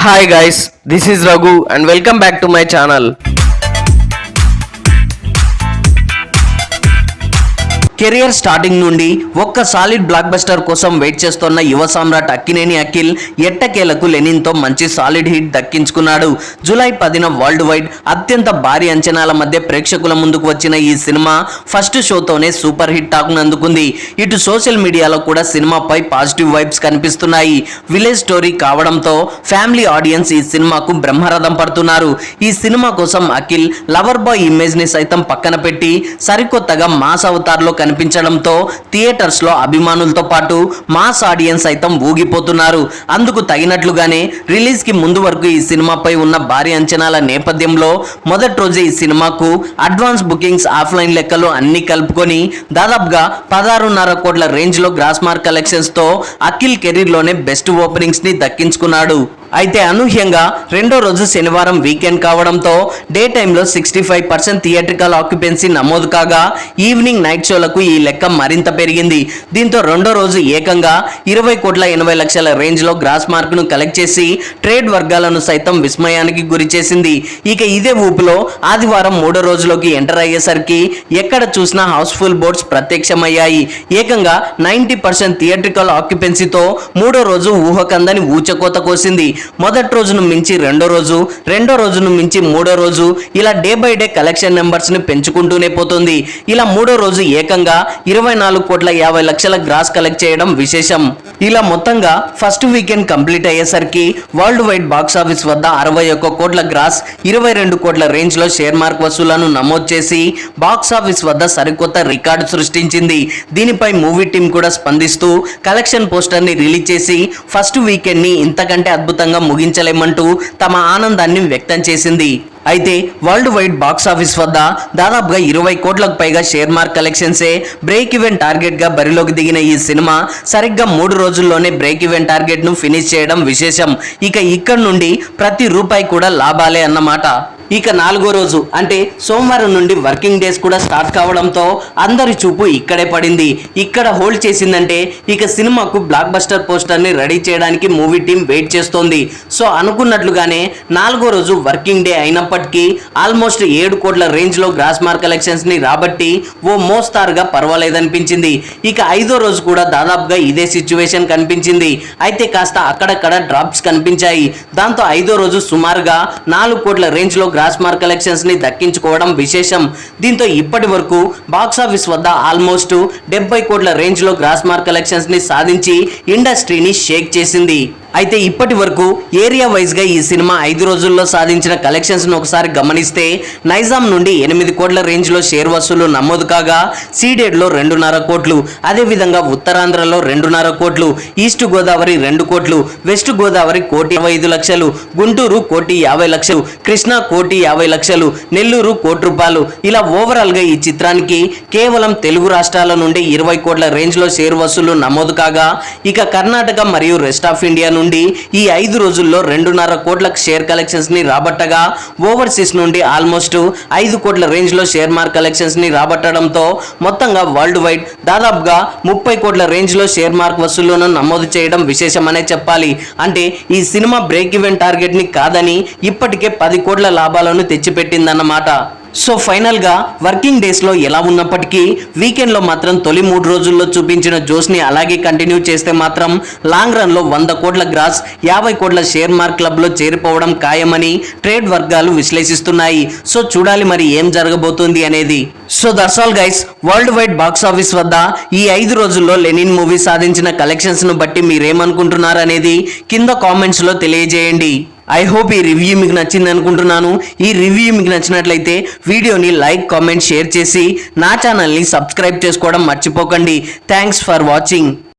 Hi guys, this is Raghu and welcome back to my channel. Career starting నుండి ఒక్క solid blockbuster కోసం wait చేస్తున్న యువ సామ్రాట్ అక్కినేని అఖిల్ ఎట్టకేలకు లెనిన్తో మంచి సాలిడ్ హిట్ దక్కించుకున్నాడు. జూలై 10న వరల్డ్ వైడ్ అత్యంత భారీ అంచనాల మధ్య ప్రేక్షకుల ముందుకు వచ్చిన ఈ సినిమా ఫస్ట్ షోతోనే సూపర్ హిట్ టాక్ను అందుకుంది. ఇటు సోషల్ మీడియాలో కూడా సినిమాపై పాజిటివ్ వైబ్స్ కనిపిస్తున్నాయి. విలేజ్ స్టోరీ కావడంతో ఫ్యామిలీ ఆడియన్స్ ఈ సినిమాకు బ్రహ్మరథం పడుతున్నారు. ఈ సినిమా కోసం అఖిల్ లవర్ బాయ్ ఇమేజ్ ని సైతం పక్కన పెట్టి సరికొత్తగా మాస్ అవతార్లో కనిపించడంతో థియేటర్స్ లో అభిమానులతో పాటు మాస్ ఆడియన్స్ సైతం ఊగిపోతున్నారు. అందుకు తగినట్లుగానే రిలీజ్ కి ముందు వరకు ఈ సినిమాపై ఉన్న భారీ అంచనాల నేపథ్యంలో మొదటి రోజే ఈ సినిమాకు అడ్వాన్స్ బుకింగ్స్ ఆఫ్లైన్ లెక్కలు అన్ని కలుపుకొని దాదాపుగా 16.5 కోట్ల రేంజ్ లో గ్రాస్ మార్క్ కలెక్షన్స్ తో అఖిల్ కెరీర్ లోనే బెస్ట్ ఓపెనింగ్స్ ని దక్కించుకున్నాడు. అయితే అనూహ్యంగా రెండో రోజు శనివారం వీకెండ్ కావడంతో డే టైంలో 65% థియేట్రికల్ ఆక్యుపెన్సీ నమోదు కాగా ఈవినింగ్ నైట్ షోలకు ఈ లెక్క మరింత పెరిగింది. దీంతో రెండో రోజు ఏకంగా 20.80 కోట్ల రేంజ్ లో గ్రాస్ మార్క్ ను కలెక్ట్ చేసి ట్రేడ్ వర్గాలను సైతం విస్మయానికి గురి చేసింది. ఇక ఇదే ఊపులో ఆదివారం మూడో రోజులోకి ఎంటర్ అయ్యేసరికి ఎక్కడ చూసినా హౌస్ఫుల్ బోర్డ్స్ ప్రత్యక్షమయ్యాయి. ఏకంగా 90% థియేట్రికల్ ఆక్యుపెన్సీతో మూడో రోజు ఊహకందని ఊచకోత కోసింది. మొదటి రోజును మించి రెండో రోజును మించి మూడో రోజు ఇలా day by day collection numbers ని పెంచుకుంటూనే పోతుంది. ఇలా మూడో రోజు ఏకంగా 24.50 కోట్ల గ్రాస్ కలెక్ట్ చేయడం విశేషం. ఇలా మొత్తంగా ఫస్ట్ వీకెండ్ కంప్లీట్ అయ్యేసరికి వరల్డ్ వైడ్ బాక్స్ ఆఫీస్ వద్ద 61 కోట్ల గ్రాస్ 22 కోట్ల రేంజ్ లో షేర్ మార్క్ వసూలను నమోదు చేసి బాక్స్ ఆఫీస్ వద్ద సరికొత్త రికార్డు సృష్టించింది. దీనిపై మూవీ టీం కూడా స్పందిస్తూ కలెక్షన్ పోస్టర్ ని రిలీజ్ చేసి ఫస్ట్ వీకెండ్ ని ఇంతకంటే అద్భుతంగా ముగించలేమంటూ తమ ఆనందాన్ని వ్యక్తం చేసింది. అయితే వరల్డ్ వైడ్ బాక్స్ ఆఫీస్ వద్ద దాదాపుగా 20 కోట్లకు పైగా షేర్ మార్క్ కలెక్షన్సే బ్రేక్ ఈవెన్ టార్గెట్ గా బరిలోకి దిగిన ఈ సినిమా సరిగ్గా 3 రోజుల్లోనే బ్రేక్ ఈవెన్ టార్గెట్ ను ఫినిష్ చేయడం విశేషం. ఇక ఇక్కడ నుండి ప్రతి రూపాయి కూడా లాభాలే అన్నమాట. ఇక 4వ రోజు అంటే సోమవారం నుండి వర్కింగ్ డేస్ కూడా స్టార్ట్ కావడంతో అందరి చూపు ఇక్కడే పడింది. ఇక్కడ హోల్డ్ చేసిందంటే ఇక సినిమాకు బ్లాక్ బస్టర్ పోస్టర్ ని రెడీ చేయడానికి మూవీ టీం వెయిట్ చేస్తోంది. సో అనుకున్నట్లుగానే 4వ రోజు వర్కింగ్ డే అయినప్పటికీ ఆల్మోస్ట్ 7 కోట్ల రేంజ్ లో గ్రాస్ మార్క్ కలెక్షన్స్ ని రాబట్టి ఓ మోస్తారుగా పర్వాలేదనిపించింది. ఇక 5వ రోజు కూడా దాదాపుగా ఇదే సిచ్యువేషన్ కనిపించింది. అయితే కాస్త అక్కడక్కడ డ్రాప్స్ కనిపించాయి. దాంతో 5వ రోజు సుమారుగా 4 కోట్ల రేంజ్ లో గ్రాస్ మార్క్ కలెక్షన్స్ ని దక్కించుకోవడం విశేషం. దీంతో ఇప్పటి వరకు బాక్స్ ఆఫీస్ వద్ద ఆల్మోస్ట్ 70 కోట్ల రేంజ్ లో గ్రాస్ మార్క్ కలెక్షన్స్ ని సాధించి ఇండస్ట్రీని షేక్ చేసింది. అయితే ఇప్పటి వరకు ఏరియా వైజ్ గా ఈ సినిమా 5 రోజుల్లో సాధించిన కలెక్షన్స్ ను ఒకసారి గమనిస్తే నైజాం నుండి 8 కోట్ల రేంజ్ లో షేర్ వసూలు నమోదు కాగా సీడెడ్ లో 2.5 కోట్లు, అదేవిధంగా ఉత్తరాంధ్రలో 2.5 కోట్లు, ఈస్ట్ గోదావరి 2 కోట్లు, వెస్ట్ గోదావరి 1,55,00,000, గుంటూరు 1,50,00,000, కృష్ణా 1,50,00,000, నెల్లూరు 1 కోటి రూపాయలు. ఇలా ఓవరాల్ గా ఈ చిత్రానికి కేవలం తెలుగు రాష్ట్రాల నుండి 20 కోట్ల రేంజ్ లో షేర్ వసూలు నమోదు కాగా ఇక కర్ణాటక మరియు రెస్ట్ ఆఫ్ ఇండియా నుండి ఈ 5 రోజుల్లో 2.5 కోట్ల షేర్ కలెక్షన్స్ ని రాబట్టగా ఓవర్సీస్ నుండి ఆల్మోస్ట్ 5 కోట్ల రేంజ్ లో షేర్ మార్క్ కలెక్షన్స్ ని రాబట్టడంతో మొత్తంగా వరల్డ్ వైడ్ దాదాపుగా 30 కోట్ల రేంజ్ లో షేర్ మార్క్ వసూళ్లను నమోదు చేయడం విశేషమనే చెప్పాలి. అంటే ఈ సినిమా బ్రేక్ ఈవెన్ టార్గెట్ ని కాదని ఇప్పటికే 10 కోట్ల లాభాలను తెచ్చిపెట్టిందన్నమాట. సో ఫైనల్ గా వర్కింగ్ డేస్ లో ఎలా ఉన్నప్పటికీ వీకెండ్ లో మాత్రం తొలి 3 రోజుల్లో చూపించిన జోష్ ని అలాగే కంటిన్యూ చేస్తే మాత్రం లాంగ్ రన్ లో 100 కోట్ల గ్రాస్ 50 కోట్ల షేర్ మార్క్ క్లబ్ లో చేరిపోవడం ఖాయమని ట్రేడ్ వర్గాలు విశ్లేషిస్తున్నాయి. సో చూడాలి మరి ఏం జరగబోతుంది అనేది. So that's all guys. World wide box office వద్ద ఈ 5 రోజుల్లో లెనిన్ మూవీ సాధించిన కలెక్షన్స్ ను బట్టి మీరేమనుకుంటున్నారు అనేది కింద కామెంట్స్ లో తెలియజేయండి. ఐ హోప్ ఈ రివ్యూ మీకు నచ్చింది అనుకుంటున్నాను. ఈ రివ్యూ మీకు నచ్చినట్లయితే వీడియోని లైక్, కామెంట్, షేర్ చేసి నా ఛానల్ని సబ్స్క్రైబ్ చేసుకోవడం మర్చిపోకండి. Thanks for watching.